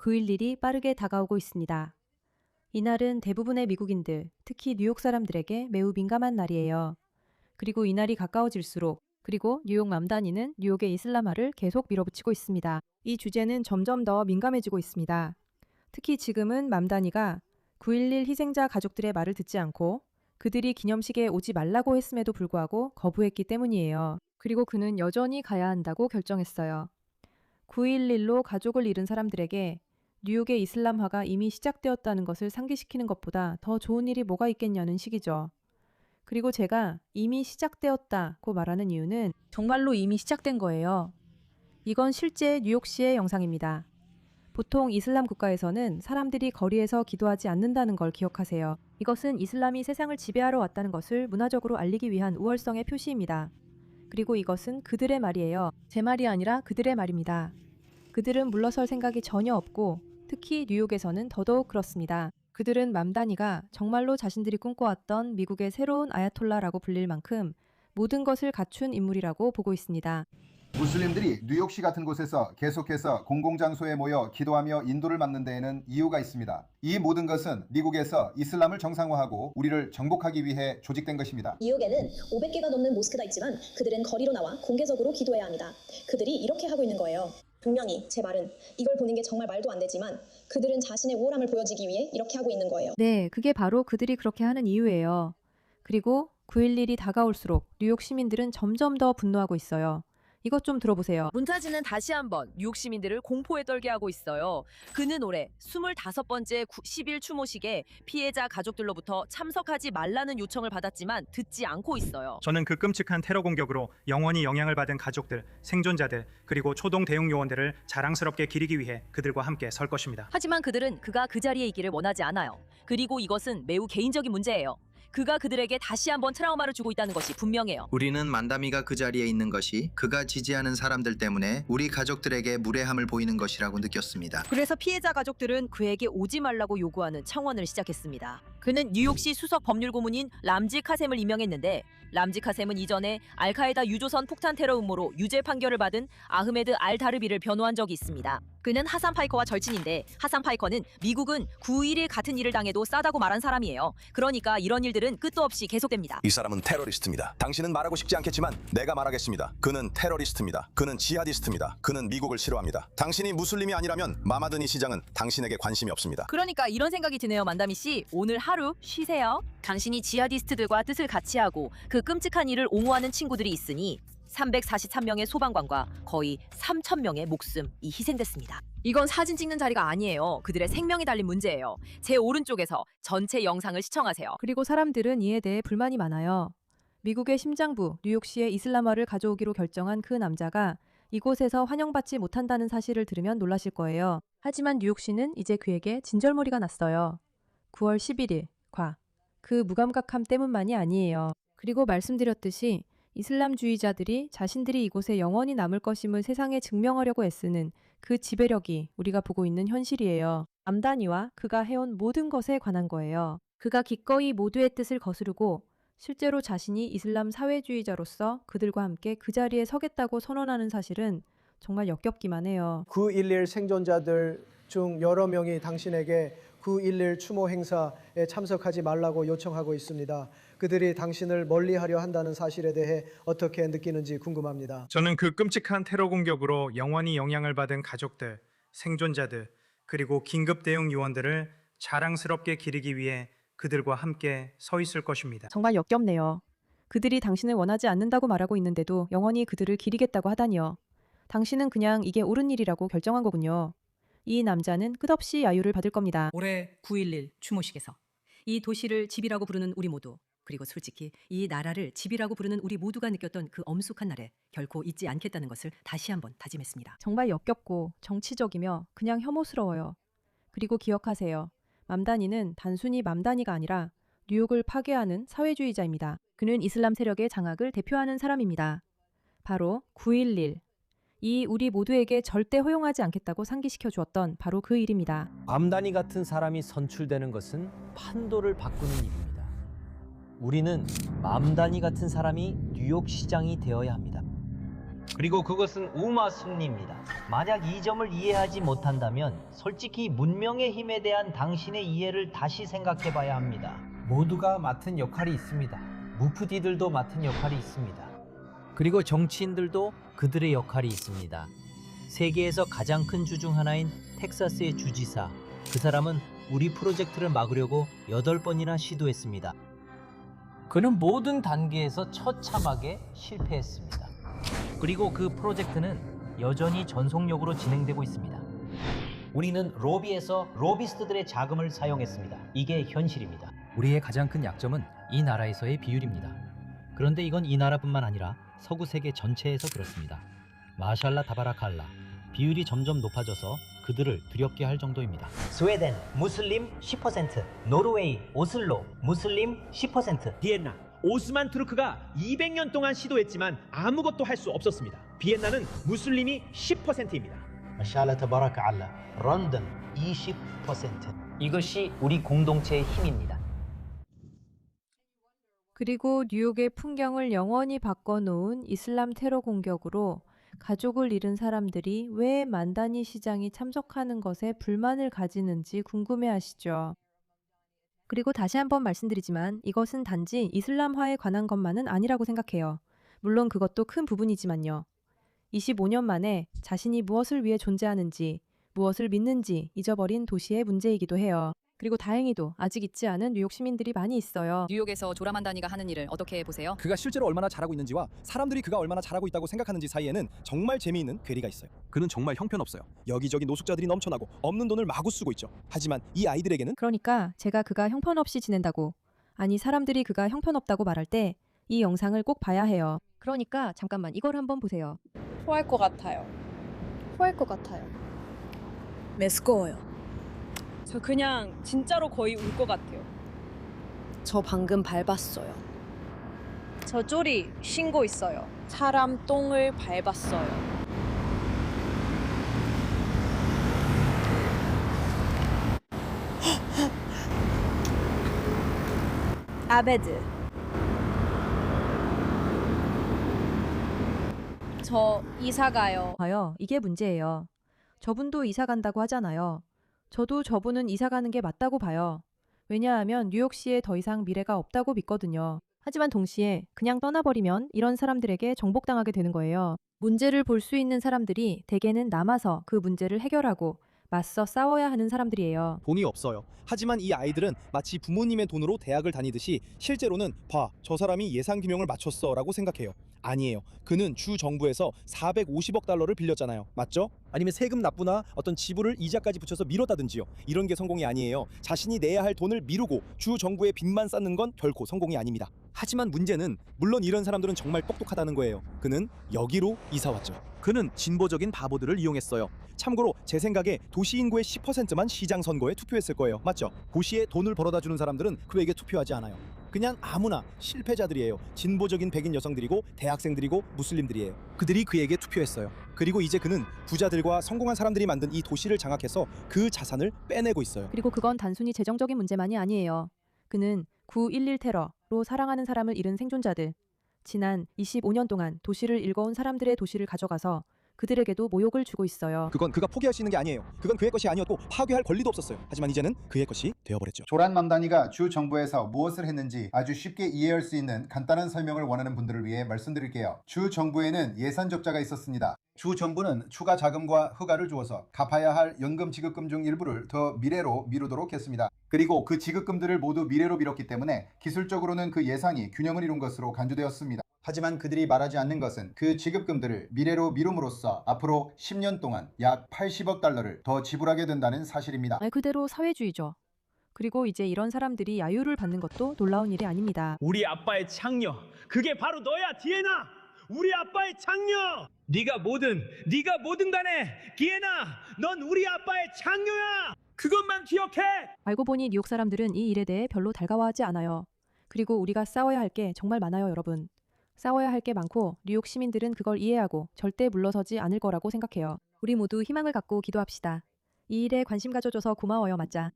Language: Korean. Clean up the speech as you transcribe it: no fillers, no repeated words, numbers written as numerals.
9.11이 빠르게 다가오고 있습니다. 이날은 대부분의 미국인들, 특히 뉴욕 사람들에게 매우 민감한 날이에요. 그리고 이날이 가까워질수록 그리고 뉴욕 맘다니는 뉴욕의 이슬람화를 계속 밀어붙이고 있습니다. 이 주제는 점점 더 민감해지고 있습니다. 특히 지금은 맘다니가 9.11 희생자 가족들의 말을 듣지 않고 그들이 기념식에 오지 말라고 했음에도 불구하고 거부했기 때문이에요. 그리고 그는 여전히 가야 한다고 결정했어요. 9.11로 가족을 잃은 사람들에게 뉴욕의 이슬람화가 이미 시작되었다는 것을 상기시키는 것보다 더 좋은 일이 뭐가 있겠냐는 식이죠. 그리고 제가 이미 시작되었다고 말하는 이유는 정말로 이미 시작된 거예요. 이건 실제 뉴욕시의 영상입니다. 보통 이슬람 국가에서는 사람들이 거리에서 기도하지 않는다는 걸 기억하세요. 이것은 이슬람이 세상을 지배하러 왔다는 것을 문화적으로 알리기 위한 우월성의 표시입니다. 그리고 이것은 그들의 말이에요. 제 말이 아니라 그들의 말입니다. 그들은 물러설 생각이 전혀 없고 특히 뉴욕에서는 더더욱 그렇습니다. 그들은 맘다니가 정말로 자신들이 꿈꿔왔던 미국의 새로운 아야톨라라고 불릴 만큼 모든 것을 갖춘 인물이라고 보고 있습니다. 무슬림들이 뉴욕시 같은 곳에서 계속해서 공공장소에 모여 기도하며 인도를 막는 데에는 이유가 있습니다. 이 모든 것은 미국에서 이슬람을 정상화하고 우리를 정복하기 위해 조직된 것입니다. 뉴욕에는 500개가 넘는 모스크가 있지만 그들은 거리로 나와 공개적으로 기도해야 합니다. 그들이 이렇게 하고 있는 거예요. 분명히 제 말은 이걸 보는 게 정말 말도 안 되지만 그들은 자신의 우월함을 보여주기 위해 이렇게 하고 있는 거예요. 네, 그게 바로 그들이 그렇게 하는 이유예요. 그리고 9.11이 다가올수록 뉴욕 시민들은 점점 더 분노하고 있어요. 이것 좀 들어보세요. 문타지는 다시 한번 뉴욕 시민들을 공포에 떨게 하고 있어요. 그는 올해 25번째 10일 추모식에 피해자 가족들로부터 참석하지 말라는 요청을 받았지만 듣지 않고 있어요. 저는 그 끔찍한 테러 공격으로 영원히 영향을 받은 가족들, 생존자들, 그리고 초동 대응 요원들을 자랑스럽게 기리기 위해 그들과 함께 설 것입니다. 하지만 그들은 그가 그 자리에 있기를 원하지 않아요. 그리고 이것은 매우 개인적인 문제예요. 그가 그들에게 다시 한번 트라우마를 주고 있다는 것이 분명해요. 우리는 만다미가 그 자리에 있는 것이 그가 지지하는 사람들 때문에 우리 가족들에게 무례함을 보이는 것이라고 느꼈습니다. 그래서 피해자 가족들은 그에게 오지 말라고 요구하는 청원을 시작했습니다. 그는 뉴욕시 수석 법률 고문인 람지 카셈을 임명했는데 람지 카셈은 이전에 알카에다 유조선 폭탄 테러 음모로 유죄 판결을 받은 아흐메드 알 다르비를 변호한 적이 있습니다. 그는 하산 파이커와 절친인데 하산 파이커는 미국은 9.11 같은 일을 당해도 싸다고 말한 사람이에요. 그러니까 이런 일들은 끝도 없이 계속됩니다. 이 사람은 테러리스트입니다. 당신은 말하고 싶지 않겠지만 내가 말하겠습니다. 그는 테러리스트입니다. 그는 지하디스트입니다. 그는 미국을 싫어합니다. 당신이 무슬림이 아니라면 마마드니 시장은 당신에게 관심이 없습니다. 그러니까 이런 생각이 드네요, 만다미 씨. 오늘 하루 쉬세요. 당신이 지하디스트들과 뜻을 같이 하고 그 끔찍한 일을 옹호하는 친구들이 있으니 343명의 소방관과 거의 3,000명의 목숨이 희생됐습니다. 이건 사진 찍는 자리가 아니에요. 그들의 생명이 달린 문제예요. 제 오른쪽에서 전체 영상을 시청하세요. 그리고 사람들은 이에 대해 불만이 많아요. 미국의 심장부 뉴욕시에 이슬람화를 가져오기로 결정한 그 남자가 이곳에서 환영받지 못한다는 사실을 들으면 놀라실 거예요. 하지만 뉴욕시는 이제 그에게 진절머리가 났어요. 9월 11일 그 무감각함 때문만이 아니에요. 그리고 말씀드렸듯이 이슬람주의자들이 자신들이 이곳에 영원히 남을 것임을 세상에 증명하려고 애쓰는 그 지배력이 우리가 보고 있는 현실이에요. 맘다니와 그가 해온 모든 것에 관한 거예요. 그가 기꺼이 모두의 뜻을 거스르고 실제로 자신이 이슬람 사회주의자로서 그들과 함께 그 자리에 서겠다고 선언하는 사실은 정말 역겹기만 해요. 9.11 생존자들 중 여러 명이 당신에게 9.11 추모 행사에 참석하지 말라고 요청하고 있습니다. 그들이 당신을 멀리하려 한다는 사실에 대해 어떻게 느끼는지 궁금합니다. 저는 그 끔찍한 테러 공격으로 영원히 영향을 받은 가족들, 생존자들, 그리고 긴급 대응 요원들을 자랑스럽게 기리기 위해 그들과 함께 서 있을 것입니다. 정말 역겹네요. 그들이 당신을 원하지 않는다고 말하고 있는데도 영원히 그들을 기리겠다고 하다니요. 당신은 그냥 이게 옳은 일이라고 결정한 거군요. 이 남자는 끝없이 야유를 받을 겁니다. 올해 9.11 추모식에서 이 도시를 집이라고 부르는 우리 모두, 그리고 솔직히 이 나라를 집이라고 부르는 우리 모두가 느꼈던 그 엄숙한 날에 결코 잊지 않겠다는 것을 다시 한번 다짐했습니다. 정말 역겹고 정치적이며 그냥 혐오스러워요. 그리고 기억하세요. 맘다니는 단순히 맘다니가 아니라 뉴욕을 파괴하는 사회주의자입니다. 그는 이슬람 세력의 장악을 대표하는 사람입니다. 바로 9.11. 이 우리 모두에게 절대 허용하지 않겠다고 상기시켜 주었던 바로 그 일입니다. 맘다니 같은 사람이 선출되는 것은 판도를 바꾸는 일입니다. 우리는 맘다니 같은 사람이 뉴욕 시장이 되어야 합니다. 그리고 그것은 우마순리입니다. 만약 이 점을 이해하지 못한다면 솔직히 문명의 힘에 대한 당신의 이해를 다시 생각해봐야 합니다. 모두가 맡은 역할이 있습니다. 무프디들도 맡은 역할이 있습니다. 그리고 정치인들도 그들의 역할이 있습니다. 세계에서 가장 큰 주 중 하나인 텍사스의 주지사, 그 사람은 우리 프로젝트를 막으려고 8번이나 시도했습니다. 그는 모든 단계에서 처참하게 실패했습니다. 그리고 그 프로젝트는 여전히 전속력으로 진행되고 있습니다. 우리는 로비에서 로비스트들의 자금을 사용했습니다. 이게 현실입니다. 우리의 가장 큰 약점은 이 나라에서의 비율입니다. 그런데 이건 이 나라뿐만 아니라 서구 세계 전체에서 그렇습니다. 마샬라 다바라칼라, 비율이 점점 높아져서 그들을 두렵게 할 정도입니다. 스웨덴 무슬림 10%, 노르웨이 오슬로 무슬림 10%, 비엔나 오스만 투르크가 200년 동안 시도했지만 아무것도 할 수 없었습니다. 비엔나는 무슬림이 10%입니다. 마샬라 다바라칼라, 런던 20%. 이것이 우리 공동체의 힘입니다. 그리고 뉴욕의 풍경을 영원히 바꿔놓은 이슬람 테러 공격으로 가족을 잃은 사람들이 왜 만다니 시장이 참석하는 것에 불만을 가지는지 궁금해하시죠. 그리고 다시 한번 말씀드리지만 이것은 단지 이슬람화에 관한 것만은 아니라고 생각해요. 물론 그것도 큰 부분이지만요. 25년 만에 자신이 무엇을 위해 존재하는지, 무엇을 믿는지 잊어버린 도시의 문제이기도 해요. 그리고 다행히도 아직 잊지 않은 뉴욕 시민들이 많이 있어요. 뉴욕에서 조라만다니가 하는 일을 어떻게 보세요? 그가 실제로 얼마나 잘하고 있는지와 사람들이 그가 얼마나 잘하고 있다고 생각하는지 사이에는 정말 재미있는 괴리가 있어요. 그는 정말 형편없어요. 여기저기 노숙자들이 넘쳐나고 없는 돈을 마구 쓰고 있죠. 하지만 이 아이들에게는 그러니까 제가 그가 형편없이 지낸다고, 아니 사람들이 그가 형편없다고 말할 때 이 영상을 꼭 봐야 해요. 그러니까 잠깐만 이걸 한번 보세요. 토할 것 같아요. 토할 것 같아요. 메스꺼워요. 저 그냥 진짜로 거의 울 것 같아요. 저 방금 밟았어요. 저 쪼리 신고 있어요. 사람 똥을 밟았어요. 아베드. 저 이사 가요. 봐요. 이게 문제예요. 저분도 이사 간다고 하잖아요. 저도 저분은 이사 가는 게 맞다고 봐요. 왜냐하면 뉴욕시에 더 이상 미래가 없다고 믿거든요. 하지만 동시에 그냥 떠나버리면 이런 사람들에게 정복당하게 되는 거예요. 문제를 볼 수 있는 사람들이 대개는 남아서 그 문제를 해결하고 맞서 싸워야 하는 사람들이에요. 돈이 없어요. 하지만 이 아이들은 마치 부모님의 돈으로 대학을 다니듯이 실제로는 봐, 저 사람이 예상규명을 맞췄어 라고 생각해요. 아니에요. 그는 주 정부에서 450억 달러를 빌렸잖아요. 맞죠? 아니면 세금 납부나 어떤 지불을 이자까지 붙여서 미뤘다든지요. 이런 게 성공이 아니에요. 자신이 내야 할 돈을 미루고 주 정부에 빚만 쌓는 건 결코 성공이 아닙니다. 하지만 문제는 물론 이런 사람들은 정말 똑똑하다는 거예요. 그는 여기로 이사 왔죠. 그는 진보적인 바보들을 이용했어요. 참고로 제 생각에 도시 인구의 10%만 시장 선거에 투표했을 거예요. 맞죠? 도시에 돈을 벌어다 주는 사람들은 그에게 투표하지 않아요. 그냥 아무나 실패자들이에요. 진보적인 백인 여성들이고 대학생들이고 무슬림들이에요. 그들이 그에게 투표했어요. 그리고 이제 그는 부자들과 성공한 사람들이 만든 이 도시를 장악해서 그 자산을 빼내고 있어요. 그리고 그건 단순히 재정적인 문제만이 아니에요. 그는 9.11 테러로 사랑하는 사람을 잃은 생존자들, 지난 25년 동안 도시를 일궈온 사람들의 도시를 가져가서 그들에게도 모욕을 주고 있어요. 그건 그가 포기할 수 있는 게 아니에요. 그건 그의 것이 아니었고 파괴할 권리도 없었어요. 하지만 이제는 그의 것이 되어버렸죠. 조란 맘다니가 주 정부에서 무엇을 했는지 아주 쉽게 이해할 수 있는 간단한 설명을 원하는 분들을 위해 말씀드릴게요. 주 정부에는 예산 적자가 있었습니다. 주 정부는 추가 자금과 허가를 주어서 갚아야 할 연금 지급금 중 일부를 더 미래로 미루도록 했습니다. 그리고 그 지급금들을 모두 미래로 미뤘기 때문에 기술적으로는 그 예상이 균형을 이룬 것으로 간주되었습니다. 하지만 그들이 말하지 않는 것은 그 지급금들을 미래로 미룸으로써 앞으로 10년 동안 약 80억 달러를 더 지불하게 된다는 사실입니다. 말 그대로 사회주의죠. 그리고 이제 이런 사람들이 야유를 받는 것도 놀라운 일이 아닙니다. 우리 아빠의 창녀, 그게 바로 너야, 디에나. 우리 아빠의 창녀. 네가 뭐든 간에 디에나, 넌 우리 아빠의 창녀야. 그것만 기억해. 알고 보니 뉴욕 사람들은 이 일에 대해 별로 달가워하지 않아요. 그리고 우리가 싸워야 할 게 정말 많아요, 여러분. 싸워야 할 게 많고 뉴욕 시민들은 그걸 이해하고 절대 물러서지 않을 거라고 생각해요. 우리 모두 희망을 갖고 기도합시다. 이 일에 관심 가져줘서 고마워요, 맞자.